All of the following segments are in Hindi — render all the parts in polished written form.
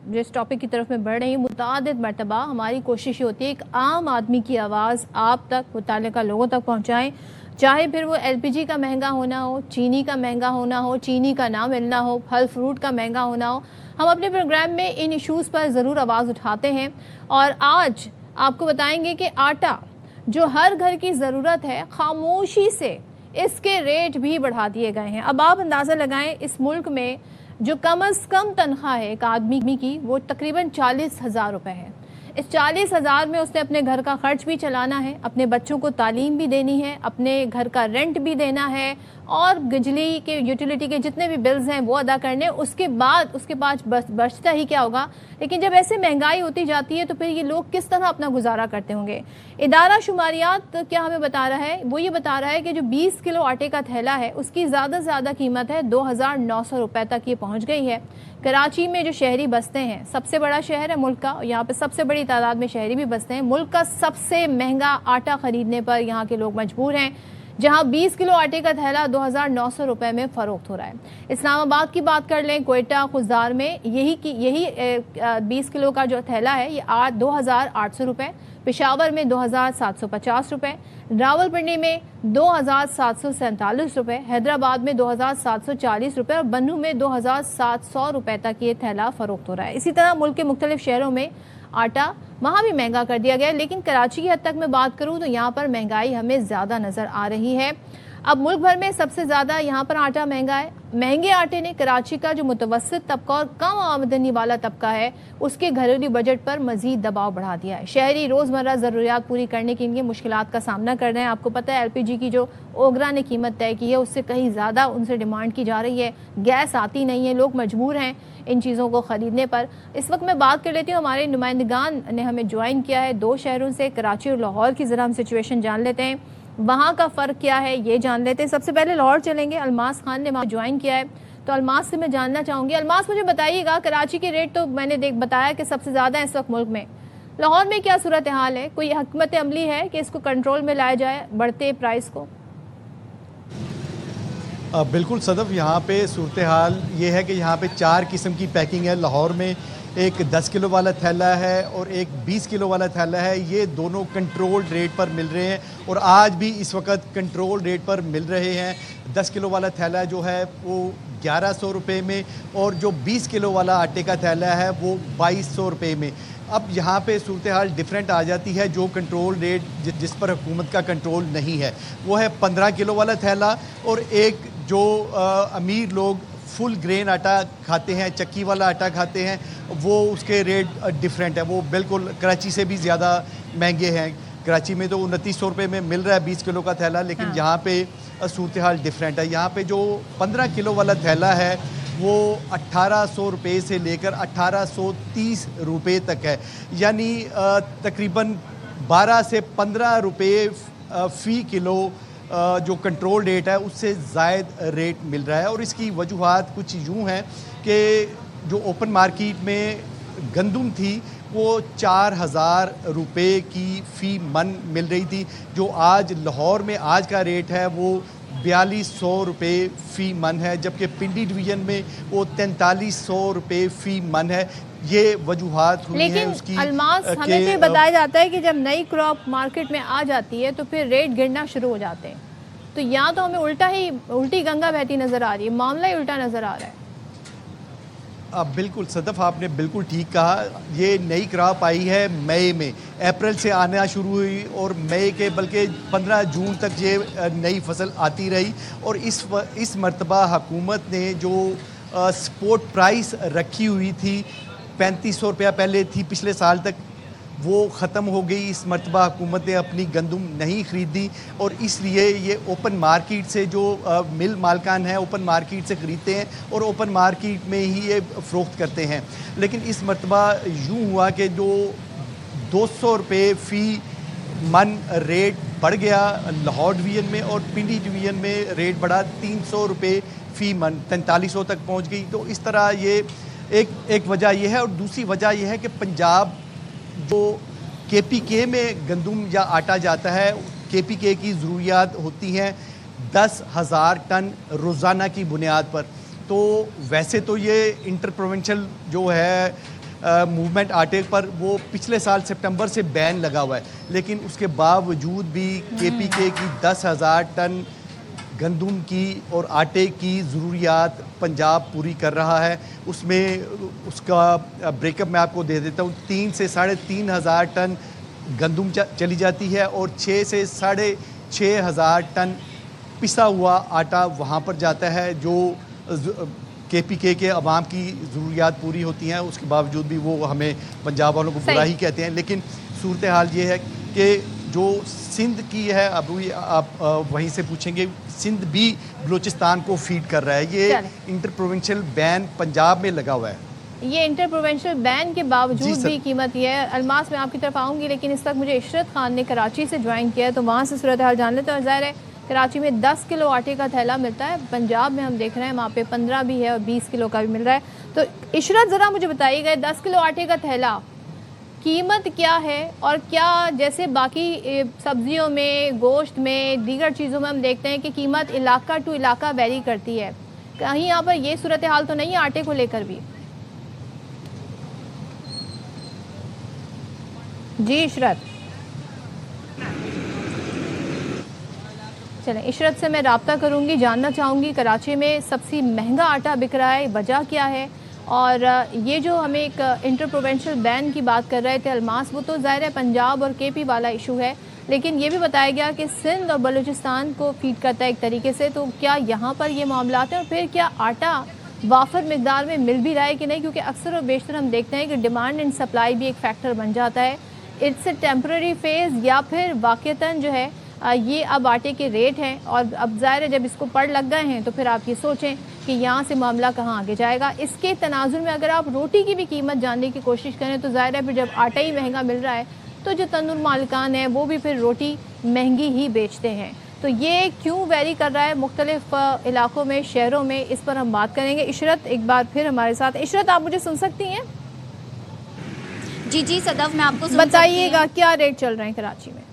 जिस टॉपिक की तरफ मैं बढ़ रही हूँ, मुतादिद मरतबा हमारी कोशिश होती है एक आम आदमी की आवाज़ आप तक, मुताल्लिका लोगों तक पहुँचाएँ, चाहे फिर वो एलपीजी का महंगा होना हो, चीनी का महंगा होना हो, चीनी का ना मिलना हो, फल फ्रूट का महंगा होना हो। हम अपने प्रोग्राम में इन इश्यूज़ पर ज़रूर आवाज़ उठाते हैं और आज आपको बताएंगे कि आटा जो हर घर की ज़रूरत है, खामोशी से इसके रेट भी बढ़ा दिए गए हैं। अब आप अंदाज़ा लगाएं, इस मुल्क में जो कम अज़ कम तनख्वाह है एक आदमी की, वो तकरीबन 40,000 रुपये है। इस 40,000 में उसने अपने घर का खर्च भी चलाना है, अपने बच्चों को तालीम भी देनी है, अपने घर का रेंट भी देना है और बिजली के यूटिलिटी के जितने भी बिल्स हैं वो अदा करने। उसके पास बचता ही क्या होगा। लेकिन जब ऐसे महंगाई होती जाती है तो फिर ये लोग किस तरह अपना गुजारा करते होंगे। इदारा शुमारियात क्या हमें बता रहा है, वो ये बता रहा है कि जो 20 किलो आटे का थैला है उसकी ज़्यादा से ज़्यादा कीमत है 2,900 रुपये तक ये पहुँच गई है। कराची में जो शहरी बसते हैं, सबसे बड़ा शहर है मुल्क का, यहाँ पे सबसे बड़ी तादाद में शहरी भी बसते हैं। मुल्क का सबसे महंगा आटा खरीदने पर यहाँ के लोग मजबूर हैं, जहां 20 किलो आटे का थैला 2,900 रुपए में फरोख्त हो रहा है। इस्लामाबाद की बात कर लें, कोयटा, खुजदार में यही 20 किलो का जो थैला है ये 2,800 रुपये, पेशावर में 2,750 रुपये, रावलपिंडी में 2,747 रुपये, हैदराबाद में 2,740 रुपये और बन्नू में 2,700 रुपये तक ये थैला फरोख्त हो रहा है। इसी तरह मुल्क के मुख्तलिफ शहरों में आटा वहाँ भी महंगा कर दिया गया है। लेकिन कराची की हद तक मैं बात करूँ तो यहाँ पर महंगाई हमें ज़्यादा नज़र आ रही है। अब मुल्क भर में सबसे ज़्यादा यहाँ पर आटा महंगा है। महंगे आटे ने कराची का जो मुतवस्सित तबका और कम आमदनी वाला तबका है उसके घरेलू बजट पर मजीद दबाव बढ़ा दिया है। शहरी रोज़मर्रा ज़रूरियात पूरी करने के लिए मुश्किलात का सामना कर रहे हैं। आपको पता है एलपीजी की जो ओगरा ने कीमत तय की है उससे कहीं ज़्यादा उनसे डिमांड की जा रही है। गैस आती नहीं है, लोग मजबूर हैं इन चीज़ों को ख़रीदने पर। इस वक्त मैं बात कर लेती हूँ, हमारे नुमाइंदगान ने हमें ज्वाइन किया है 2 शहरों से, कराची और लाहौर की ज़रा हम सिचुएशन जान लेते हैं, वहाँ का फ़र्क क्या है ये जान लेते हैं। सबसे पहले लाहौर चलेंगे, अलमास खान ने वहाँ ज्वाइन किया है। तो अलमास से मैं जानना चाहूँगी, अलमास मुझे बताइएगा, कराची के रेट तो मैंने बताया कि सबसे ज़्यादा है इस वक्त मुल्क में, लाहौर में क्या सूरत हाल है? कोई हिकमत अमली है कि इसको कंट्रोल में लाया जाए बढ़ते प्राइस को? बिल्कुल सदफ, यहाँ पे सूरत हाल ये है कि यहाँ पे 4 किस्म की पैकिंग है। लाहौर में एक 10 किलो वाला थैला है और एक 20 किलो वाला थैला है। ये दोनों कंट्रोल रेट पर मिल रहे हैं और आज भी इस वक्त कंट्रोल रेट पर मिल रहे हैं। 10 किलो वाला थैला जो है वो 1,100 रुपये में और जो 20 किलो वाला आटे का थैला है वो 2,200 रुपये में। अब यहाँ पे सूरत हाल डिफरेंट आ जाती है। जो कंट्रोल रेट जिस पर हुकूमत का कंट्रोल नहीं है वो है 15 किलो वाला थैला और एक जो अमीर लोग फुल ग्रेन आटा खाते हैं, चक्की वाला आटा खाते हैं, वो उसके रेट डिफरेंट है। वो बिल्कुल कराची से भी ज़्यादा महंगे हैं। कराची में तो 2,900 रुपये में मिल रहा है 20 किलो का थैला, लेकिन यहाँ पे सूरत हाल डिफरेंट है। यहाँ पे जो 15 किलो वाला थैला है वो 1,800 रुपये से लेकर 1,830 रुपये तक है, यानी तकरीबन 12 से 15 रुपये फ़ी किलो जो कंट्रोल रेट है उससे ज़ायद रेट मिल रहा है। और इसकी वजूहात कुछ यूँ हैं कि जो ओपन मार्केट में गंदम थी वो 4,000 रुपये की फ़ी मन मिल रही थी, जो आज लाहौर में आज का रेट है वो 4,200 रुपये फ़ी मन है, जबकि पिंडी डिवीज़न में वो 4,300 रुपये फ़ी मन है। ये वजूहात हुई हैं उसकी। अलमास हमें तो बताया जाता है कि जब नई क्रॉप मार्केट में आ जाती है तो फिर रेट गिरना शुरू हो जाते हैं। तो यहाँ तो हमें उल्टी गंगा बहती नज़र आ रही है, मामला ही उल्टा नज़र आ रहा है। बिल्कुल सदफ, आपने बिल्कुल ठीक कहा। ये नई क्रॉप आई है मई में, अप्रैल से आना शुरू हुई और मई के बल्कि 15 जून तक ये नई फसल आती रही। और इस मरतबा हुकूमत ने जो स्पॉट प्राइस रखी हुई थी 3,500 रुपया पहले थी पिछले साल तक, वो ख़त्म हो गई। इस मरतबा हुकूमत ने अपनी गंदम नहीं ख़रीदी और इसलिए ये ओपन मार्केट से जो मिल मालकान हैं ओपन मार्केट से ख़रीदते हैं और ओपन मार्केट में ही ये फ़रोख्त करते हैं। लेकिन इस मरतबा यूँ हुआ कि जो 200 रुपये फ़ी मन रेट बढ़ गया लाहौर डिवीज़न में और पिंडी डिवीज़न में रेट बढ़ा 300 रुपये फ़ी मन, 4300 तक पहुँच गई। तो इस तरह ये एक वजह यह है। और दूसरी वजह यह है कि पंजाब जो KPK में गंदम या आटा जाता है, KPK की ज़रूरियात होती हैं 10,000 टन रोज़ाना की बुनियाद पर। तो वैसे तो ये इंटर प्रोविंशियल जो है मूवमेंट आटे पर वो पिछले साल सितंबर से बैन लगा हुआ है, लेकिन उसके बावजूद भी केपीके की 10,000 टन गंदम की और आटे की ज़रूरियात पंजाब पूरी कर रहा है। उसमें उसका ब्रेकअप मैं आपको दे देता हूँ। 3 से 3,500 टन गंदम चली जाती है और 6 से 6,500 टन पिसा हुआ आटा वहाँ पर जाता है, जो केपीके के अवाम की ज़रूरियात पूरी होती हैं। उसके बावजूद भी वो हमें पंजाब वालों को बुरा ही कहते हैं। लेकिन सूरत हाल ये है कि जो सिंध की है, अभी आप वहीं से पूछेंगे, सिंध भी बलूचिस्तान को फीड कर रहा है। ये इंटर प्रोविंशियल बैन पंजाब में लगा हुआ है। ये इंटर प्रोविंशियल बैन के बावजूद भी कीमत ये है। अलमास में आपकी तरफ आऊँगी, लेकिन इस वक्त मुझे इशरत खान ने कराची से ज्वाइन किया है, तो वहाँ से सूरत हाल जान लेते हैं। और ज़ाहिर है कराची में 10 किलो आटे का थैला मिलता है, पंजाब में हम देख रहे हैं वहाँ पे 15 भी है और 20 किलो का भी मिल रहा है। तो इशरत ज़रा मुझे बताइएगा, 10 किलो आटे का थैला कीमत क्या है, और क्या जैसे बाकी सब्जियों में, गोश्त में, दीगर चीज़ों में हम देखते हैं कि कीमत इलाका टू इलाका वेरी करती है, कहीं यहाँ पर ये सूरत हाल तो नहीं है आटे को लेकर भी? जी इशरत, चलें इशरत से मैं रब्ता करूँगी, जानना चाहूँगी कराची में सबसे महंगा आटा बिक रहा है, वजह क्या है? और ये जो हमें एक इंटर प्रोविंशियल बैन की बात कर रहे थे अलमास, वो तो ज़ाहिर है पंजाब और केपी वाला इशू है, लेकिन ये भी बताया गया कि सिंध और बलूचिस्तान को फीड करता है एक तरीके से, तो क्या यहाँ पर ये मामला हैं? और फिर क्या आटा वाफर मिकदार में मिल भी रहा है कि नहीं? क्योंकि अक्सर और बेशतर हम देखते हैं कि डिमांड एंड सप्लाई भी एक फैक्टर बन जाता है। इट्स ए टेम्पररी फेज़ या फिर वाक़तन जो है ये अब आटे के रेट हैं, और अब ज़ाहिर है जब इसको पड़ लग गए हैं तो फिर आप ये सोचें कि यहाँ से मामला कहाँ आगे जाएगा। इसके तनाजुर में अगर आप रोटी की भी कीमत जानने की कोशिश करें तो ज़ाहिर है फिर जब आटा ही महंगा मिल रहा है तो जो तंदूर मालिकान है वो भी फिर रोटी महंगी ही बेचते हैं। तो ये क्यों वेरी कर रहा है मुख्तलिफ इलाकों में, शहरों में, इस पर हम बात करेंगे। इशरत एक बार फिर हमारे साथ। इशरत, आप मुझे सुन सकती हैं? जी जी सदफ, मैं आपको बताइएगा क्या रेट चल रहे हैं कराची में?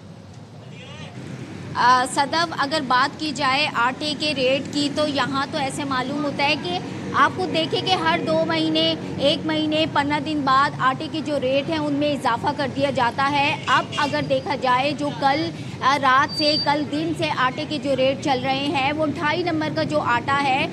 सदफ, अगर बात की जाए आटे के रेट की तो यहाँ तो ऐसे मालूम होता है कि आपको देखें कि हर 2 महीने, 1 महीने, 15 दिन बाद आटे के जो रेट हैं उनमें इजाफा कर दिया जाता है। अब अगर देखा जाए जो कल रात से, कल दिन से आटे के जो रेट चल रहे हैं वो 2.5 नंबर का जो आटा है,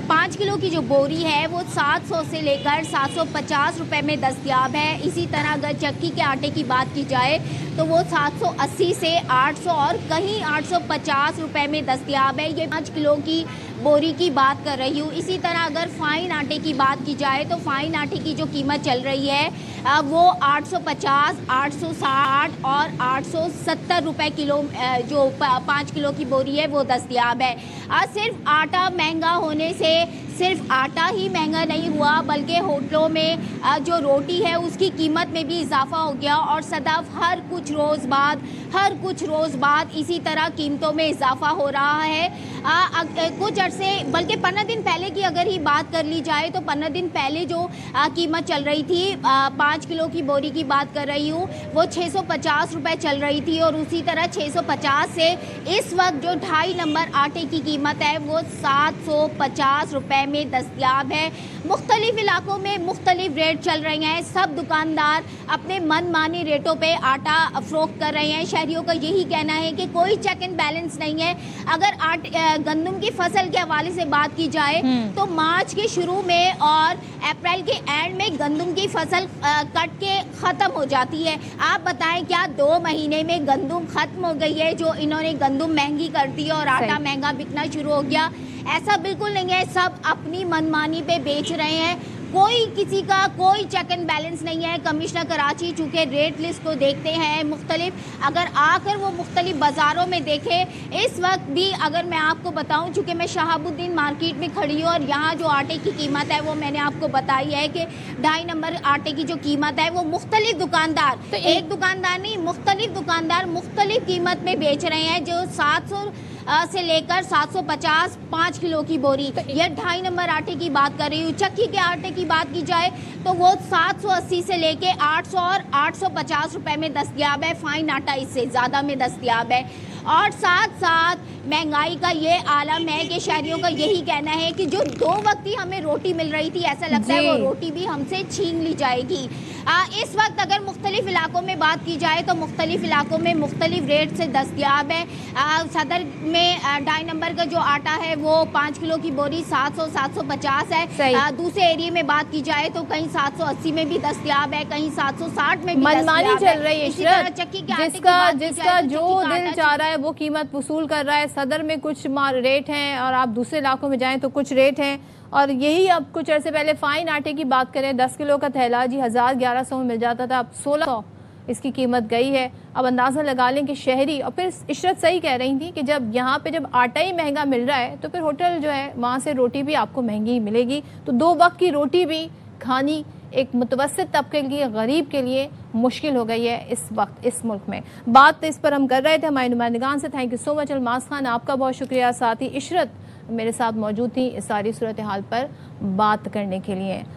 5 किलो की जो बोरी है वो 700 से लेकर 750 रुपए में दस्तयाब है। इसी तरह अगर चक्की के आटे की बात की जाए तो वो 780 से 800 और कहीं 850 रुपए में दस्तयाब है। ये 5 किलो की बोरी की बात कर रही हूँ। इसी तरह अगर फ़ाइन आटे की बात की जाए तो फ़ाइन आटे की जो कीमत चल रही है वो 850, 860 और 870 रुपए किलो, जो 5 किलो की बोरी है वो दस्तयाब है। सिर्फ आटा महंगा होने से सिर्फ आटा ही महंगा नहीं हुआ, बल्कि होटलों में जो रोटी है उसकी कीमत में भी इजाफा हो गया। और सदफ, हर कुछ रोज़ बाद इसी तरह कीमतों में इजाफा हो रहा है। कुछ अरसे, बल्कि 15 दिन पहले की अगर ही बात कर ली जाए तो 15 दिन पहले जो कीमत चल रही थी, 5 किलो की बोरी की बात कर रही हूँ, वो 650 रुपये चल रही थी। और उसी तरह 650 से इस वक्त जो 2.5 नंबर आटे की कीमत है वो 750 रुपये में दस्तयाब है। मुख्तलिफ इलाकों में मुख्तलिफ रेट चल रहे हैं। सब दुकानदार अपने मनमानी रेटों पे आटा फरोख्त कर रहे हैं। शहरियों का यही कहना है कि कोई चेक एंड बैलेंस नहीं है। अगर गंदम की फसल के हवाले से बात की जाए तो मार्च के शुरू में और अप्रैल के एंड में गंदम की फसल कट के ख़त्म हो जाती है। आप बताएं क्या 2 महीने में गंदम ख़त्म हो गई है जो इन्होंने गंदम महंगी कर दी और आटा महंगा बिकना शुरू हो गया? ऐसा बिल्कुल नहीं है। सब अपनी मनमानी पे बेच रहे हैं। कोई किसी का कोई चेक एंड बैलेंस नहीं है। कमिश्नर कराची चूँकि रेट लिस्ट को देखते हैं मुख्तलिफ, अगर आकर वो मुख्तलिफ बाज़ारों में देखें, इस वक्त भी अगर मैं आपको बताऊं, चूँकि मैं शहाबुद्दीन मार्केट में खड़ी हूँ और यहाँ जो आटे की कीमत है वो मैंने आपको बताई है कि 2.5 नंबर आटे की जो कीमत है वो मुख्तलिफ दुकानदार, तो एक दुकानदार नहीं, मुख्तलिफ दुकानदार मुख्तलिफ कीमत में बेच रहे हैं। जो से लेकर 750 5 किलो की बोरी। यह 2.5 नंबर आटे की बात कर रही हूँ। चक्की के आटे की बात की जाए तो वो 780 से लेके 800 और 850 रुपए में दस्तयाब है। फाइन आटा इससे ज़्यादा में दस्तयाब है। और साथ साथ महंगाई का ये आलम है कि शहरियों का यही कहना है कि जो 2 वक्त ही हमें रोटी मिल रही थी, ऐसा लगता है वो रोटी भी हमसे छीन ली जाएगी। इस वक्त अगर मुख्तलिफ इलाकों में बात की जाए तो मुख्तलिफ इलाकों में मुख्तलिफ रेट से दस्तयाब है। सदर में 2.5 नंबर का जो आटा है वो 5 किलो की बोरी 700-750 है। दूसरे एरिया में बात की जाए तो कहीं 780 में भी दस्तयाब है, कहीं 760 में भी मनमानी चल रही है। चक्की के जिसका जो दिल चाह रहा है वो कीमत वसूल कर रहा है। सदर में कुछ रेट हैं और आप दूसरे इलाकों में जाएं तो कुछ रेट हैं। और यही अब कुछ अर्से पहले फाइन आटे की बात करें, 10 किलो का थैला जी 1100 में मिल जाता था, अब 1600 इसकी कीमत गई है। अब अंदाज़ा लगा लें कि शहरी, और फिर इशरत सही कह रही थी कि जब यहाँ पे जब आटा ही महंगा मिल रहा है तो फिर होटल जो है वहाँ से रोटी भी आपको महंगी ही मिलेगी। तो 2 वक्त की रोटी भी खानी एक मुतवस्सित तबके के लिए, गरीब के लिए मुश्किल हो गई है इस वक्त इस मुल्क में। बात इस पर हम कर रहे थे हमारे नुमाइंदगान से। Thank you so much Almas Khan, आपका बहुत शुक्रिया। साथ ही इशरत मेरे साथ मौजूद थी इस सारी सूरत हाल पर बात करने के लिए।